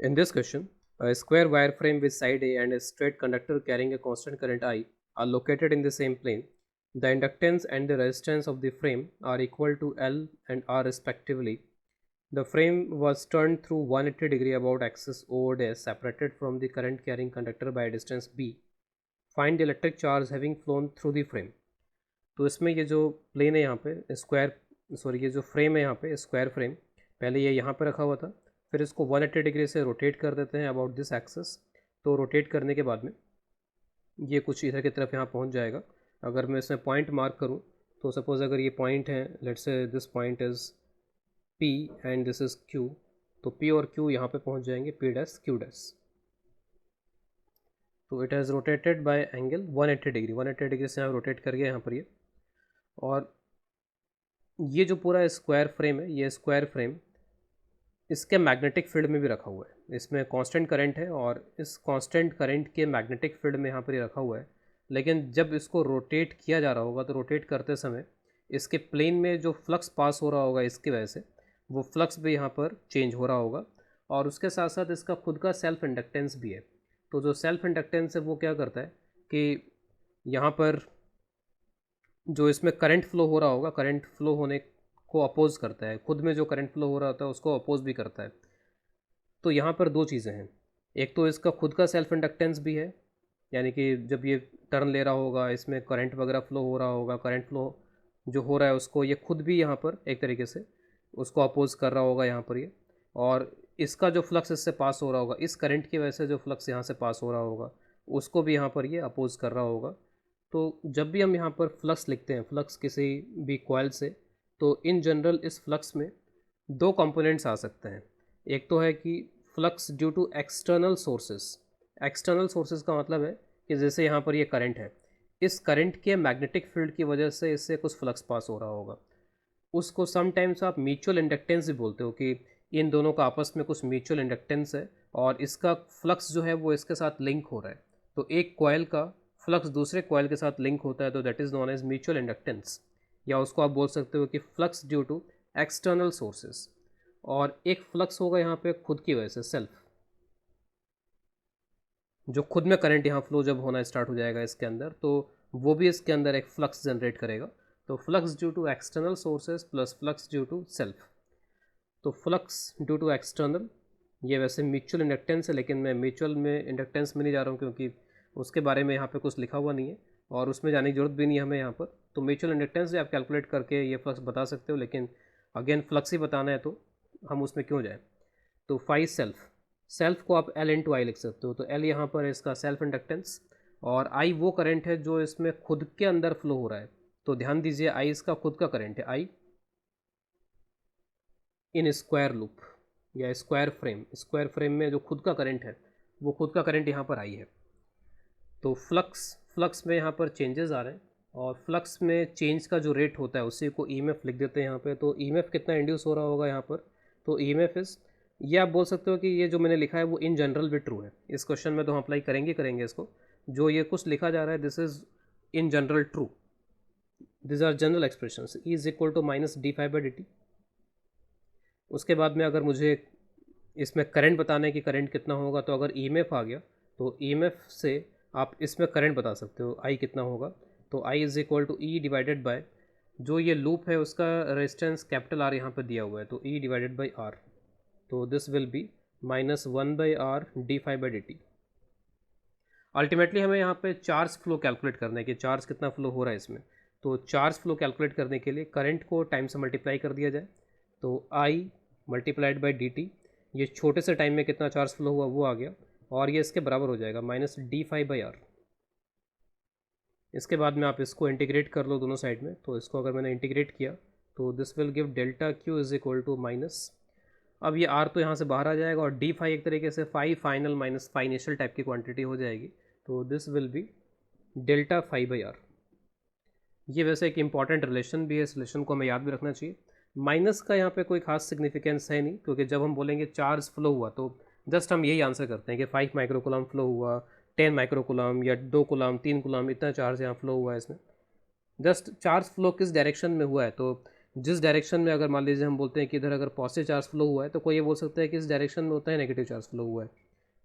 In this question, a square wire frame with side A and a straight conductor carrying a constant current I are located in the same plane. The inductance and the resistance of the frame are equal to L and R respectively. The frame was turned through 180 degree about axis O dash separated from the current carrying conductor by a distance B. Find the electric charge having flown through the frame. तो इसमें ये जो plane है यहाँ पे square ये जो frame है यहाँ पे स्क्वायर फ्रेम, पहले ये यहाँ पे रखा हुआ था, फिर इसको 180 डिग्री से रोटेट कर देते हैं अबाउट दिस एक्सिस। तो रोटेट करने के बाद में ये कुछ इधर की तरफ यहाँ पहुँच जाएगा। अगर मैं इसमें पॉइंट मार्क करूँ तो सपोज़ अगर ये पॉइंट है, let's say this point is P and this is Q, तो P और Q यहाँ पे पहुँच जाएंगे P डैश Q डैश। तो it has rotated bye angle 180 degree, 180 degree से यहाँ रोटेट कर गया यहाँ पर ये। और ये जो पूरा स्क्वायर फ्रेम है, ये स्क्वायर फ्रेम इसके मैग्नेटिक फील्ड में भी रखा हुआ है। इसमें कांस्टेंट करंट है और इस कांस्टेंट करंट के मैग्नेटिक फील्ड में यहाँ पर ये रखा हुआ है। लेकिन जब इसको रोटेट किया जा रहा होगा तो रोटेट करते समय इसके प्लेन में जो फ्लक्स पास हो रहा होगा इसकी वजह से वो फ्लक्स भी यहाँ पर चेंज हो रहा होगा। और उसके साथ साथ इसका खुद का सेल्फ इंडक्टेंस भी है। तो जो सेल्फ इंडक्टेंस है वो क्या करता है कि यहाँ पर जो इसमें करंट फ्लो हो रहा होगा, करंट फ्लो होने को अपोज करता है, खुद में जो करंट फ्लो हो रहा होता है उसको अपोज भी करता है। तो यहाँ पर दो चीज़ें हैं, एक तो इसका खुद का सेल्फ इंडक्टेंस भी है, यानी कि जब ये टर्न ले रहा होगा इसमें करंट वगैरह फ्लो हो रहा होगा, करंट फ्लो जो हो रहा है उसको ये खुद भी यहाँ पर एक तरीके से उसको अपोज कर रहा होगा यहाँ पर ये। और इसका जो फ्लक्स इससे पास हो रहा होगा, इस करंट की वजह से जो फ्लक्स यहाँ से पास हो रहा होगा उसको भी यहाँ पर ये अपोज कर रहा होगा। तो जब भी हम यहाँ पर फ्लक्स लिखते हैं, फ्लक्स किसी भी कॉइल से, तो इन जनरल इस फ्लक्स में दो कंपोनेंट्स आ सकते हैं। एक तो है कि flux due to external sources. External sources का मतलब है कि जैसे यहाँ पर ये करंट है, इस करंट के मैग्नेटिक फील्ड की वजह से इससे कुछ फ्लक्स पास हो रहा होगा। उसको समटाइम्स आप म्यूचुअल इंडक्टेंस भी बोलते हो कि इन दोनों का आपस में कुछ म्यूचुअल इंडक्टेंस है और इसका फ्लक्स जो है वो इसके साथ लिंक हो रहा है। तो एक कॉइल का फ्लक्स दूसरे कॉइल के साथ लिंक होता है तो that is known as mutual inductance, या उसको आप बोल सकते हो कि flux due to external sources. और एक फ्लक्स होगा यहाँ पे खुद की वजह से, सेल्फ, जो खुद में करंट यहाँ फ्लो जब होना स्टार्ट हो जाएगा इसके अंदर तो वो भी इसके अंदर एक फ्लक्स जनरेट करेगा। तो flux due to external sources plus flux due to self. तो फ्लक्स ड्यू टू एक्सटर्नल ये वैसे म्यूचुअल इंडक्टेंस है, लेकिन मैं म्यूचुअल में इंडक्टेंस में नहीं जा रहा हूँ क्योंकि उसके बारे में यहाँ पे कुछ लिखा हुआ नहीं है और उसमें जाने की जरूरत भी नहीं है हमें यहाँ पर। तो म्यूचुअल इंडक्टेंस भी आप कैलकुलेट करके ये फ्लक्स बता सकते हो, लेकिन अगेन फ्लक्स ही बताना है तो हम उसमें क्यों जाए। तो फाई सेल्फ, सेल्फ को आप एल इंटू आई लिख सकते हो। तो एल यहाँ पर है इसका सेल्फ इंडक्टेंस और आई वो करंट है जो इसमें खुद के अंदर फ्लो हो रहा है। तो ध्यान दीजिए आई इसका खुद का करंट है, आई इन स्क्वायर लूप या स्क्वायर फ्रेम, स्क्वायर फ्रेम में जो खुद का करंट है वो खुद का करंट यहाँ पर आई है। तो फ्लक्स में यहाँ पर चेंजेस आ रहे हैं और फ्लक्स में चेंज का जो रेट होता है उसी को ईएमएफ लिख देते हैं यहाँ पे। तो ईएमएफ कितना इंड्यूस हो रहा होगा यहाँ पर, तो ईएमएफ इज, ये आप बोल सकते हो कि ये जो मैंने लिखा है वो इन जनरल भी ट्रू है। इस क्वेश्चन में तो हम अप्लाई करेंगे इसको, जो ये कुछ लिखा जा रहा है this is in general true, this are general expression. E is equal to minus d five by d t. उसके बाद में अगर मुझे इसमें करंट बताना है कि करंट कितना होगा, तो अगर ईएमएफ आ गया तो ईएमएफ से आप इसमें करंट बता सकते हो आई कितना होगा। तो I is equal to E divided by जो ये लूप है उसका रेजिस्टेंस कैपिटल आर यहाँ पर दिया हुआ है, तो ई डिवाइडेड बाई आर। तो this will B minus one by R D five by d T. Ultimately हमें यहाँ पे चार्ज फ्लो कैलकुलेट करना है कि चार्ज कितना फ्लो हो रहा है इसमें। तो चार्ज फ्लो कैलकुलेट करने के लिए करंट को टाइम से मल्टीप्लाई कर दिया जाए, तो आई मल्टीप्लाइड बाई डी टी, ये छोटे से टाइम में कितना चार्ज फ्लो हुआ वो आ गया और ये इसके बराबर हो जाएगा minus d five by R. इसके बाद में आप इसको इंटीग्रेट कर लो दोनों साइड में, तो इसको अगर मैंने इंटीग्रेट किया तो this will give delta Q is equal to minus, अब ये आर तो यहाँ से बाहर आ जाएगा और डी फाई एक तरीके से phi final minus phi initial type की क्वांटिटी हो जाएगी। तो this will be delta phi by R. ये वैसे एक इंपॉर्टेंट रिलेशन भी है, इस रिलेशन को हमें याद भी रखना चाहिए। माइनस का यहाँ पे कोई खास सिग्निफिकेंस है नहीं, क्योंकि जब हम बोलेंगे चार्ज फ्लो हुआ तो जस्ट हम यही आंसर करते हैं कि 5 माइक्रोकुलम फ्लो हुआ, 10 माइक्रोकुलम या 2 कुलम 3 कुलम इतना चार्ज यहाँ फ्लो हुआ है इसमें। जस्ट चार्ज फ्लो किस डायरेक्शन में हुआ है, तो जिस डायरेक्शन में अगर मान लीजिए हम बोलते हैं कि इधर अगर पॉजिटिव चार्ज फ्लो हुआ है तो कोई ये बोल सकता है कि इस डायरेक्शन में होता है नेगेटिव चार्ज फ्लो हुआ है।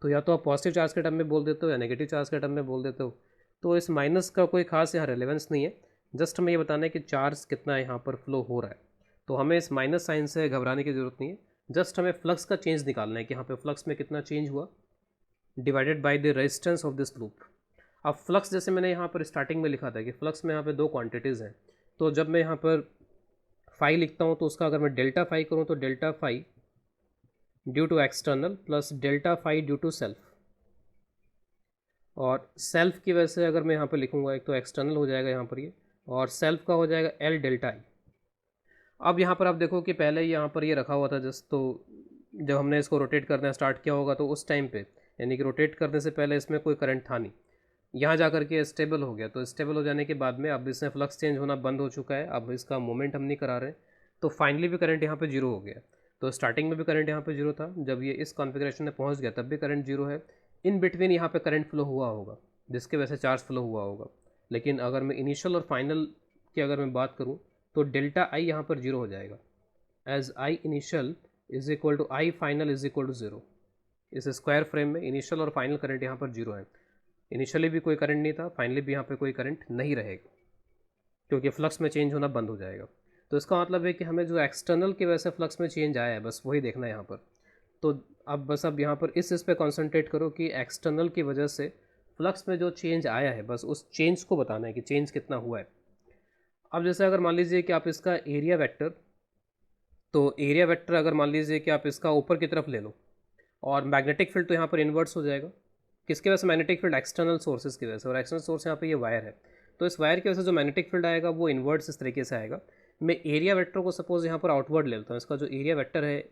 तो या तो आप पॉजिटिव चार्ज के टर्म में बोल देते हो या नेगेटिव चार्ज के टर्म में बोल देते हो। तो इस माइनस का कोई खास यहाँ रेलेवेंस नहीं है, जस्ट हमें ये बताना है कि चार्ज कितना यहाँ पर फ्लो हो रहा है। तो हमें इस माइनस साइन से घबराने की ज़रूरत नहीं है, जस्ट हमें फ्लक्स का चेंज निकालना है कि यहाँ पे फ्लक्स में कितना चेंज हुआ divided by the resistance of this loop. अब फ्लक्स जैसे मैंने यहाँ पर स्टार्टिंग में लिखा था कि फ्लक्स में यहाँ पे दो क्वांटिटीज़ हैं। तो जब मैं यहाँ पर फाई लिखता हूँ तो उसका अगर मैं डेल्टा फाई करूँ तो delta phi due to external plus delta phi due to self, और सेल्फ की वजह से अगर मैं यहाँ पर लिखूँगा एक तो एक्सटर्नल हो जाएगा यहाँ पर ये, और सेल्फ का हो जाएगा एल डेल्टा आई। अब यहाँ पर आप देखो कि पहले यहाँ पर ये रखा हुआ था जस्ट, तो जब हमने इसको रोटेट करना स्टार्ट किया होगा तो उस टाइम पे यानी कि रोटेट करने से पहले इसमें कोई करंट था नहीं, यहाँ जा करके स्टेबल हो गया। तो स्टेबल हो जाने के बाद में अब इसमें फ्लक्स चेंज होना बंद हो चुका है, अब इसका मोमेंट हम नहीं करा रहे, तो फाइनली भी करंट यहाँ पे जीरो हो गया। तो स्टार्टिंग में भी करंट यहाँ पे जीरो था, जब ये इस कॉन्फ़िगरेशन में पहुँच गया तब भी करंट जीरो है। इन बिटवीन यहाँ पे करंट फ्लो हुआ होगा जिसके वजह से चार्ज फ्लो हुआ होगा। लेकिन अगर मैं इनिशियल और फाइनल की अगर मैं बात करूँ तो डेल्टा आई यहाँ पर जीरो हो जाएगा, as I initial is equal to I final is equal to zero. इस स्क्वायर फ्रेम में इनिशियल और फाइनल करंट यहाँ पर जीरो है। इनिशियली भी कोई करंट नहीं था, फाइनली भी यहाँ पे कोई करंट नहीं रहेगा क्योंकि फ्लक्स में चेंज होना बंद हो जाएगा। तो इसका मतलब है कि हमें जो एक्सटर्नल की वजह से फ्लक्स में चेंज आया है बस वही देखना है यहाँ पर। तो अब यहाँ पर इस पे कॉन्सेंट्रेट करो कि एक्सटर्नल की वजह से फ्लक्स में जो चेंज आया है बस उस चेंज को बताना है कि चेंज कितना हुआ है। अब जैसे अगर मान लीजिए कि आप इसका एरिया वेक्टर, तो एरिया वेक्टर अगर मान लीजिए कि आप इसका ऊपर की तरफ ले लो और मैग्नेटिक फील्ड तो यहाँ पर इन्वर्स हो जाएगा। किसकी वजह से? मैग्नेटिक फील्ड एक्सटर्नल सोर्सेज की वजह से, और एक्सटर्नल सोर्स यहाँ पे ये वायर है। तो इस वायर की वजह से जो मैग्नेटिक फील्ड आएगा वो इन्वर्ट्स इस तरीके से आएगा। मैं एरिया वेक्टर को सपोज यहाँ पर आउटवर्ड ले लेता हूँ, इसका जो एरिया वेक्टर है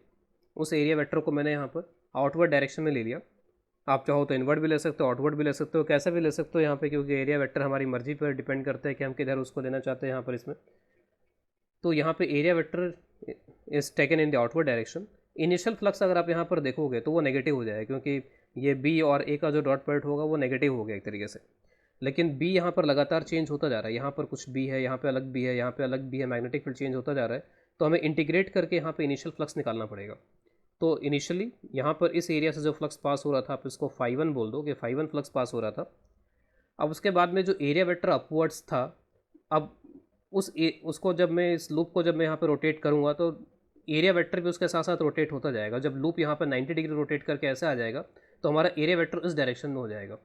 उस एरिया वेक्टर को मैंने यहाँ पर आउटवर्ड डायरेक्शन में ले लिया। आप चाहो तो इनवर्ड भी ले सकते हो, आउटवर्ड भी ले सकते हो, कैसा भी ले सकते हो यहाँ पे, क्योंकि एरिया वेक्टर हमारी मर्जी पर डिपेंड करता है कि हम किधर उसको लेना चाहते हैं यहाँ पर इसमें। तो यहाँ पे area vector is taken in the outward direction. Initial flux अगर आप यहाँ पर देखोगे तो वो नेगेटिव हो जाएगा क्योंकि ये बी और ए का जो डॉट प्रोडक्ट होगा वो नेगेटिव हो गया एक तरीके से। लेकिन बी यहाँ पर लगातार चेंज होता जा रहा है, यहाँ पर कुछ बी है, यहाँ पे अलग बी है, यहाँ पे अलग बी है, मैग्नेटिक फील्ड चेंज होता जा रहा है। तो हमें इंटीग्रेट करके यहाँ पे इनिशियल फ्लक्स निकालना पड़ेगा। तो इनिशियली यहाँ पर इस एरिया से जो फ्लक्स पास हो रहा था, आप इसको φ1 बोल दो कि φ1 फ्लक्स पास हो रहा था। अब उसके बाद में जो एरिया वेक्टर अपवर्ड्स था, अब उसको जब मैं इस लूप को जब मैं यहाँ पर रोटेट करूँगा तो एरिया वेक्टर भी उसके साथ साथ रोटेट होता जाएगा। जब लूप यहाँ पर 90 डिग्री रोटेट करके ऐसे आ जाएगा तो हमारा एरिया वेक्टर इस डायरेक्शन में हो जाएगा।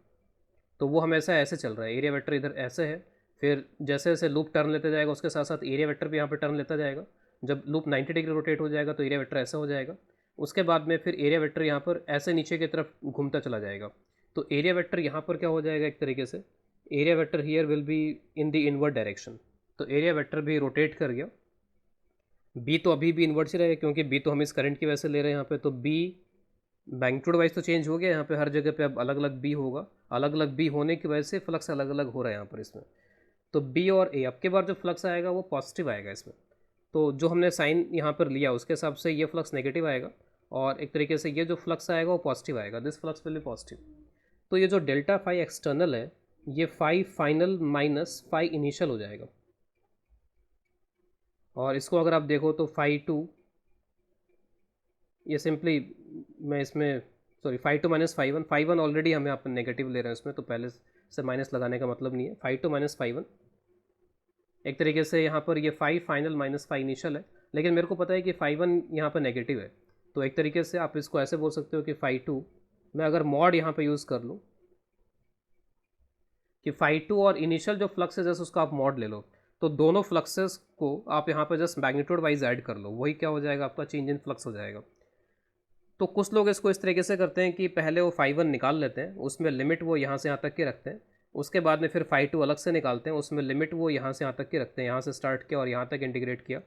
तो वो हमेशा ऐसे चल रहा है, एरिया वेक्टर इधर ऐसे है, फिर जैसे जैसे लूप टर्न लेते जाएगा उसके साथ साथ एरिया वेक्टर भी यहाँ पर टर्न लेता जाएगा। जब लूप 90 डिग्री रोटेट हो जाएगा तो एरिया वेक्टर ऐसा हो जाएगा। उसके बाद में फिर एरिया वेक्टर यहाँ पर ऐसे नीचे की तरफ घूमता चला जाएगा। तो एरिया वेक्टर यहाँ पर क्या हो जाएगा, एक तरीके से area vector here will be in the inward direction. तो एरिया वेक्टर भी रोटेट कर गया। बी तो अभी भी इन्वर्ट ही रहेगा क्योंकि बी तो हम इस करंट की वजह से ले रहे हैं यहाँ पे। तो बी मैग्नीट्यूड वाइज तो चेंज हो गया, यहाँ पे हर जगह पे अब अलग अलग बी होगा। अलग अलग बी होने की वजह से फ्लक्स अलग अलग हो रहा है यहाँ पर इसमें। तो बी और ए, अब के बाद जो फ्लक्स आएगा वो पॉजिटिव आएगा इसमें। तो जो हमने साइन यहाँ पर लिया उसके हिसाब से ये फ्लक्स नेगेटिव आएगा और एक तरीके से ये जो फ्लक्स आएगा वो पॉजिटिव आएगा। This flux will be positive. तो ये जो डेल्टा फाई एक्सटर्नल है ये phi final minus phi initial हो जाएगा। और इसको अगर आप देखो तो φ2, ये सिंपली मैं इसमें φ2 माइनस φ1, φ1 ऑलरेडी हम यहाँ पर नेगेटिव ले रहे हैं इसमें, तो पहले से माइनस लगाने का मतलब नहीं है। φ2 माइनस φ1 एक तरीके से यहाँ पर ये phi final minus phi initial है, लेकिन मेरे को पता है कि φ1 यहाँ पर नेगेटिव है। तो एक तरीके से आप इसको ऐसे बोल सकते हो कि φ2 मैं अगर मॉड यहाँ पर यूज़ कर लूँ कि φ2 और इनिशियल जो फ्लक्स है जैसे उसका आप मॉड ले लो, तो दोनों फ्लक्सेस को आप यहाँ पे जस्ट मैग्नीट्यूड वाइज ऐड कर लो, वही क्या हो जाएगा, आपका चेंज इन फ्लक्स हो जाएगा। तो कुछ लोग इसको इस तरीके से करते हैं कि पहले वो φ1 निकाल लेते हैं, उसमें लिमिट वो यहाँ से यहाँ तक की रखते हैं, उसके बाद में फिर φ2 अलग से निकालते हैं, उसमें लिमिट वो यहाँ से यहाँ तक की रखते हैं, यहाँ से स्टार्ट किया और यहाँ तक इंटीग्रेट किया।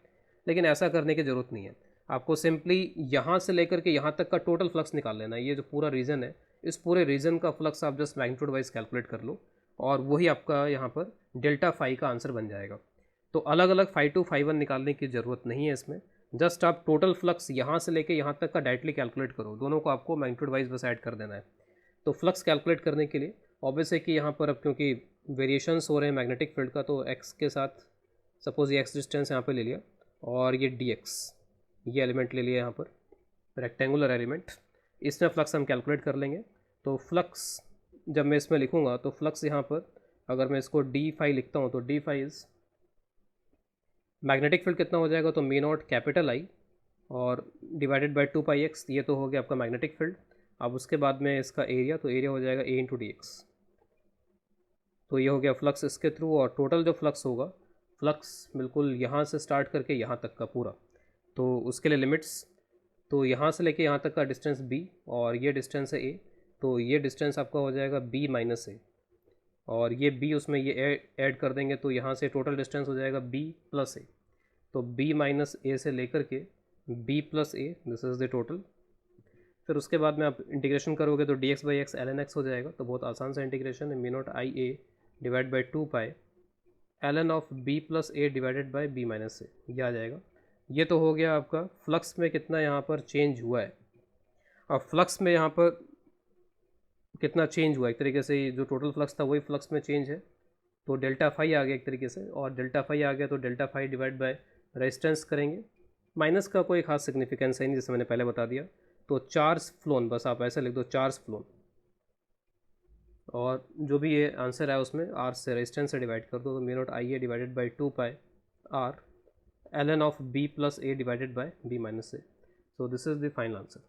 लेकिन ऐसा करने की ज़रूरत नहीं है, आपको सिंपली यहाँ से लेकर के यहाँ तक का टोटल फ्लक्स निकाल लेना है। ये जो पूरा रीजन है, इस पूरे रीजन का फ्लक्स आप जस्ट मैग्नीट्यूड वाइज कैलकुलेट कर लो और वही आपका यहाँ पर डेल्टा फाई का आंसर बन जाएगा। तो अलग अलग φ2 φ1 निकालने की ज़रूरत नहीं है इसमें, जस्ट आप टोटल फ्लक्स यहाँ से लेके यहाँ तक का डायरेक्टली कैलकुलेट करो, दोनों को आपको मैग्नीट्यूड वाइज बस ऐड कर देना है। तो फ्लक्स कैलकुलेट करने के लिए ऑब्वियस है कि यहाँ पर अब क्योंकि वेरिएशंस हो रहे हैं मैग्नेटिक फील्ड का, तो एक्स के साथ सपोज ये एक्स डिस्टेंस यहाँ पे ले लिया और ये dx, ये एलिमेंट ले लिया यहाँ पर, रेक्टेंगुलर एलिमेंट, इसमें फ्लक्स हम कैलकुलेट कर लेंगे। तो फ्लक्स जब मैं इसमें लिखूँगा तो फ्लक्स यहाँ पर अगर मैं इसको डी फाई लिखता हूँ तो D phi is magnetic field कितना हो जाएगा, तो मी नॉट कैपिटल आई और डिवाइडेड बाई 2 πx, ये तो हो गया आपका मैग्नेटिक फील्ड। अब उसके बाद में इसका एरिया, तो एरिया हो जाएगा a इंटू डी एक्स। तो ये हो गया फ्लक्स इसके थ्रू, और टोटल जो फ्लक्स होगा, फ्लक्स बिल्कुल यहाँ से स्टार्ट करके यहाँ तक का पूरा, तो उसके लिए लिमिट्स, तो यहाँ से लेके यहाँ तक का डिस्टेंस b और ये डिस्टेंस है a, तो ये डिस्टेंस आपका हो जाएगा b माइनस ए, और ये b उसमें ये ऐड कर देंगे तो यहाँ से टोटल डिस्टेंस हो जाएगा b प्लस ए। तो b माइनस ए से लेकर के b plus A, this is the total. फिर उसके बाद में आप इंटीग्रेशन करोगे तो D X by X L N X हो जाएगा। तो बहुत आसान सा इंटीग्रेशन है, mu not I A divide by 2 pi L N of B plus A divided by B minus A, ये आ जाएगा। ये तो हो गया आपका फ्लक्स में कितना यहाँ पर चेंज हुआ है। और फ्लक्स में यहाँ पर कितना चेंज हुआ, एक तरीके से जो टोटल फ्लक्स था वही फ्लक्स में चेंज है, तो डेल्टा फाई आ गया एक तरीके से, और डेल्टा फाई आ गया तो delta phi divide by resistance करेंगे। माइनस का कोई खास सिग्निफिकेंस है नहीं, जैसे मैंने पहले बता दिया। तो चार्ज फ्लोन, बस आप ऐसे लिख दो चार्ज फ्लोन, और जो भी ये आंसर है उसमें आर से रेजिस्टेंस से डिवाइड कर दो, तो mu not I A divided by 2 pi R L N of B plus A divided by B minus A. So this is the final answer.